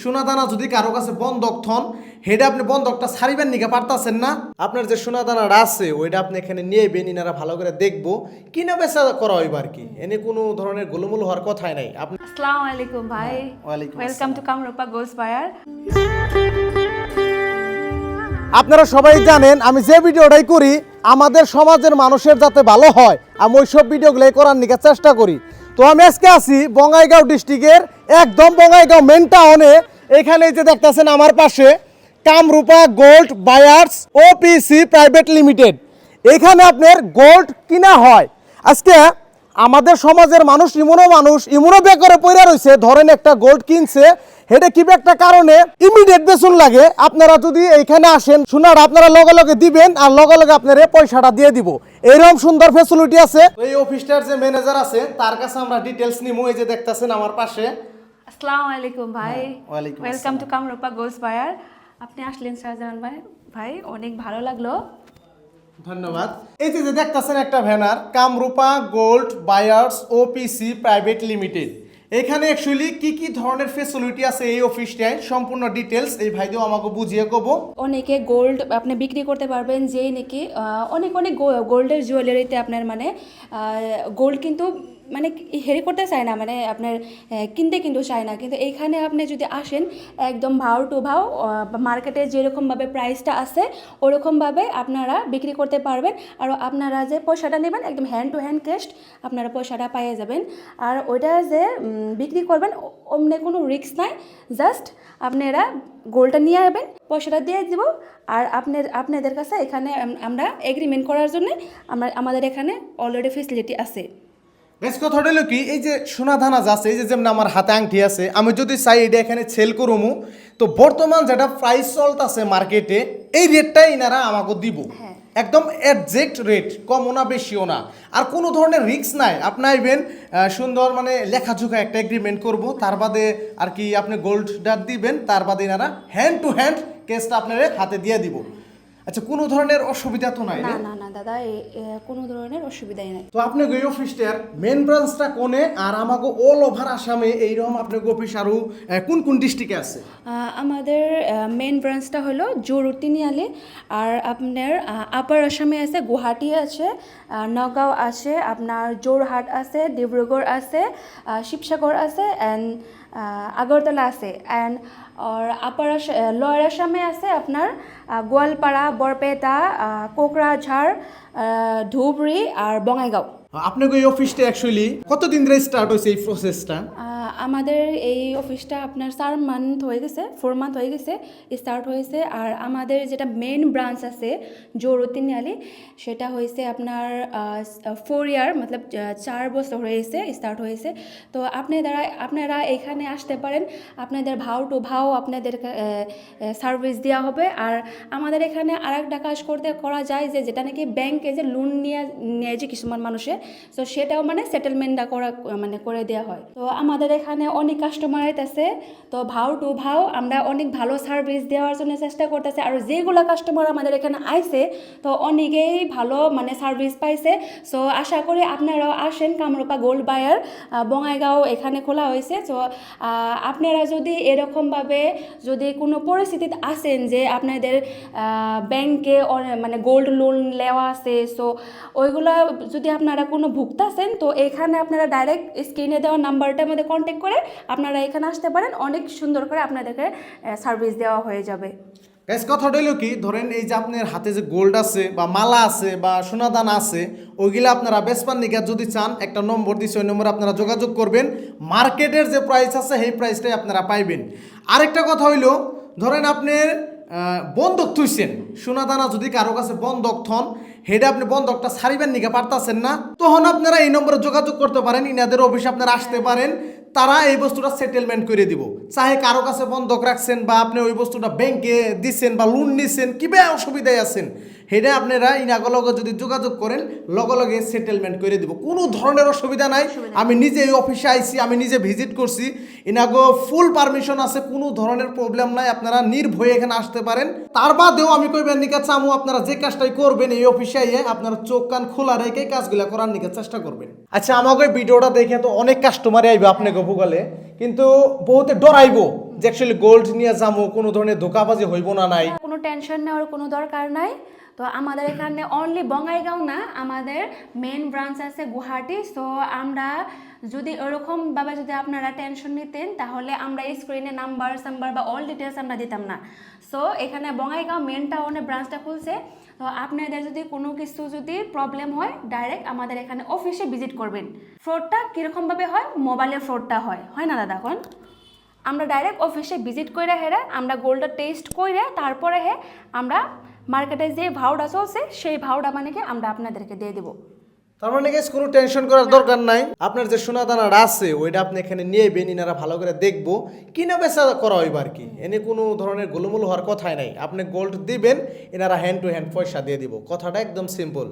সোনাদানা যদি কারো কাছে বন্ধক থন হেডা আপনি বন্ধকটা ছাড়িবেন নিকে পারতাছেন না, আপনার যে সোনাদানাটা আছে ওইটা আপনি এখানে নিয়ে বেন, ইনারা ভালো করে দেখবো কিনা বেচা করা হইবার কি, এনে কোনো ধরনের গোলমূল হওয়ার কথাই নাই। আপনি আসসালামু আলাইকুম ভাই, welcome to Kamrupa gold buyer. আপনারা সবাই জানেন আমি যে ভিডিওটাই করি আমাদের সমাজের মানুষের যাতে ভালো হয়, আমি ওই সব ভিডিওগুলো করার নিকে চেষ্টা করি। তো আমি আজকে আছি বঙ্গাইগাঁও ডিস্ট্রিক্টের একদম বঙ্গাইগাঁও মেন টাউনে। এখানে যে দেখতেছেন আমার পাশে Kamrupa gold buyers OPC private limited, এখানে আপনার গোল্ড কিনা হয়। আজকে আমাদের সমাজের মানুষ ইমুনো বেকারে পড়ে রয়েছে, ধরেন একটা গোল্ড কিনছে, হেডে কি একটা কারণে ইমিডিয়েট বেসন লাগে। আপনারা যদি এইখানে আসেন সোনার আপনারা লগে লগে দিবেন আর লগে লগে আপনার পয়সাটা দিয়ে দিব, এইরকম সুন্দর ফ্যাসিলিটি আছে। এই অফিসটার যে ম্যানেজার আছে তার কাছে আমরা ডিটেলস নিমু। এই যে দেখতেছেন আমার পাশে। আসসালামু আলাইকুম ভাই, ওয়ালাইকুম welcome to Kamrupa gold buyer. আপনি আসলেন শাহজাহান ভাই, ভাই অনেক ভালো লাগলো, ধন্যবাদ। এই যে দেখতেছেন একটা banner Kamrupa gold buyers OPC private limited, এখানে অ্যাকচুয়ালি কি কি ধরনের ফ্যাসিলিটি আছে এই অফিসটায় সম্পূর্ণ ডিটেলস এই ভাইদেও আমাকে বুঝিয়ে কব। অনেকে গোল্ড আপনি বিক্রি করতে পারবেন, যেই নাকি অনেক অনেক গোল্ডের জুয়েলারিতে আপনার মানে গোল্ড কিন্তু মানে হেরি করতে চায় না, মানে আপনার কিনতে কিন্তু চায় না, কিন্তু এইখানে আপনি যদি আসেন একদম ভাও টু ভাও মার্কেটে যেরকমভাবে প্রাইসটা আছে ওরকমভাবে আপনারা বিক্রি করতে পারবেন। আর আপনারা যে পয়সাটা নেবেন একদম হ্যান্ড টু হ্যান্ড ক্যাশ আপনারা পয়সাটা পাইয়ে যাবেন। আর ওইটা যে বিক্রি করবেন অমনে কোনো রিস্ক নাই, জাস্ট আপনারা গোল্ডটা নিয়ে আসবেন, পয়সাটা দিয়ে দিব। আর আপনাদের কাছে এখানে আমরা এগ্রিমেন্ট করার জন্য আমাদের এখানে অলরেডি ফেসিলিটি আছে। বেশ কথা হলো কি, এই যে সোনা দানা আছে, এই যে যেমন আমার হাতে আংটি আছে, আমি যদি চাই এটা এখানে সেল করবো, তো বর্তমান যেটা প্রাইস চলতেছে মার্কেটে এই রেটটাই এনারা আমাকে দিব, একদম একজ্যাক্ট রেট, কমও না বেশিও না, আর কোনো ধরনের রিস্ক নাই। আপনি আইবেন সুন্দর মানে লেখাজোখা একটা এগ্রিমেন্ট করব, তার বাদে আর কি আপনি গোল্ডটা দিবেন, তার বাদে এনারা হ্যান্ড টু হ্যান্ড কেসটা আপনার হাতে দিয়ে দিব। আচ্ছা, কোনো ধরনের অসুবিধা তো নাই? না না না দাদা, কোনো ধরনের অসুবিধাই নাই। তো আপনার এই অফিসটার মেন ব্রাঞ্চটা কোনে, আর আমাকে অল ওভার আসামে এইরকম আপনার অফিস আরও কোন কোন ডিস্ট্রিক্টে আছে? আমাদের মেন ব্রাঞ্চটা হলো জোর তিনিয়ালি, আর আপনার আপার আসামে আছে, গুয়াহাটি আছে, নগাঁও আছে, আপনার যোরহাট আছে, ডিব্রুগড় আছে, শিবসাগর আছে, অ্যান্ড আগরতলা আছে, অ্যান্ড আর লোয়ার আসামে আছে আপনার গোয়ালপাড়া, বরপেটা, কোকরাঝাড়, ধুবড়ি আর বঙাইগাঁও। আপনার এই অফিসটা অ্যাকচুয়ালি কতদিন ধরে স্টার্ট হয়েছে এই প্রসেসটা? আমাদের এই অফিসটা আপনার 4 মান্থ হয়ে গেছে স্টার্ট হয়েছে। আর আমাদের যেটা মেন ব্রাঞ্চ আছে জোরতিনিয়ালি, সেটা হয়েছে আপনার 4 ইয়ার মতলব 4 বছর হয়েছে স্টার্ট হয়েছে। তো আপনারা এখানে আসতে পারেন, আপনাদের ভাও টু ভাও আপনাদের সার্ভিস দেওয়া হবে। আর আমাদের এখানে আরেকটা কাজ করা যায় যে যেটা নাকি ব্যাংকে যে লোন নিয়ে যে কিছুমান মানুষে, তো সেটাও মানে সেটেলমেন্টটা করে দেওয়া হয়। তো আমাদের এখানে অনেক কাস্টমার আছে, তো ভাও টু ভাও আমরা অনেক ভালো সার্ভিস দেওয়ার জন্য চেষ্টা করতেছি। আর যেগুলো কাস্টমার আমাদের এখানে আইছে তো অনেকেই ভালো মানে সার্ভিস পাইছে। সো আশা করি আপনারাও আসেন, কামরূপা গোল্ড বায়ার বঙাইগাঁও এখানে খোলা হয়েছে। তো আপনারা যদি এরকমভাবে যদি কোনো পরিস্থিতিতে আসেন যে আপনাদের ব্যাংকে মানে গোল্ড লোন নেওয়া আছে, সো ওইগুলো যদি আপনারা কোনো ভুগতাছেন, তো এখানে আপনারা ডাইরেক্ট স্ক্রিনে দেওয়া নাম্বারটার মধ্যে কন্ট্যাক্ট করে আপনারা এখানে আসতে পারেন, অনেক সুন্দর করে আপনাদেরকে সার্ভিস দেওয়া হয়ে যাবে। গাইস, কথাটা হলো কি, ধরেন এই যে আপনার হাতে যে গোল্ড আছে বা মালা আছে বা সোনাদানা আছে, ওইগুলো আপনারা বেচপার নিকা যদি চান একটা নম্বর দিচ্ছে, ওই নম্বরে আপনারা যোগাযোগ করবেন। মার্কেটের যে প্রাইস আছে সেই প্রাইসটাই আপনারা পাইবেন। আরেকটা কথা হইলো, ধরেন আপনার বন্ধক থুইছেন, সোনাদানা যদি কারো কাছে বন্ধক থন হেডে আপনি বন্ধকটা ছাড়িবেন নিকা পারতাছেন না, তখন আপনারা এই নম্বরে যোগাযোগ করতে পারেন, ইনাদের অফিসে আপনারা আসতে পারেন, তারা এই বস্তুটা সেটেলমেন্ট করে দিব। চাহে কারো কাছে বন্ধক রাখছেন বা আপনি ওই বস্তুটা ব্যাংকে দিচ্ছেন বা লোন নিচ্ছেন, কিবা অসুবিধায় আছেন, সেটা আপনারা ইনাগো লগে যদি যোগাযোগ করেন লগে লগে সেটেলমেন্ট করে দিব, কোনো ধরনের অসুবিধা নাই। আমি নিজে এই অফিসে আইছি, আমি নিজে ভিজিট করছি, ইনাগো ফুল পারমিশন আছে, কোনো ধরনের প্রবলেম নাই, আপনারা নির্ভয়ে এখানে আসতে পারেন। তার বাদেও আমি কইবেন নিকা চামু আপনারা যে কাজটাই করবেন এই অফিসে আইয়ে আপনারা চোখ কান খোলা রেখে কাজগুলো করার নিকে চেষ্টা করবেন। আচ্ছা, আমাকে ভিডিওটা দেখে তো অনেক কাস্টমারই আইবে আপনাকে ভুগালে, কিন্তু বহুতে ডরাইবো যে অ্যাকচুয়ালি গোল্ড নিয়ে যাবো, কোনো ধরনের ধোকাবাজি হইব না নাই। কোনো টেনশন নেওয়ার কোনো দরকার নাই। তো আমাদের এখানে অনলি বঙ্গাইগাঁও না, আমাদের মেন ব্রাঞ্চ আছে গুয়াহাটি। সো আমরা যদি ওরকমভাবে যদি আপনারা টেনশন নিতেন তাহলে আমরা এই স্ক্রিনে নাম্বার বা অল ডিটেলস আমরা দিতাম না। সো এখানে বঙ্গাইগাঁও মেন টাউনে ব্রাঞ্চটা খুলছে। তো আপনাদের যদি কোনো কিছু যদি প্রবলেম হয় ডাইরেক্ট আমাদের এখানে অফিসে ভিজিট করবেন। ফ্রডটা কীরকমভাবে হয়, মোবাইলে ফ্রডটা হয় না দাদা? এখন আমরা ডাইরেক্ট অফিসে ভিজিট করে হেরে আমরা গোল্ডটা টেস্ট করে তারপরে আমরা মার্কেটে যে ভাওটা চলছে সেই ভাওটা মানে কি আমরা আপনাদেরকে দিয়ে দেবো। তার মানে গেস কোনো টেনশন করার দরকার নাই। আপনার যে সোনা দানাটা আছে ওইটা আপনি এখানে নিয়ে বেন, ইনারা ভালো করে দেখবো, কিনা বেচা করা হইব আর কি। এনে কোনো ধরনের গোলমূল হওয়ার কথাই নাই। আপনি গোল্ড দিবেন, এনারা হ্যান্ড টু হ্যান্ড পয়সা দিয়ে দিব, কথাটা একদম সিম্পল।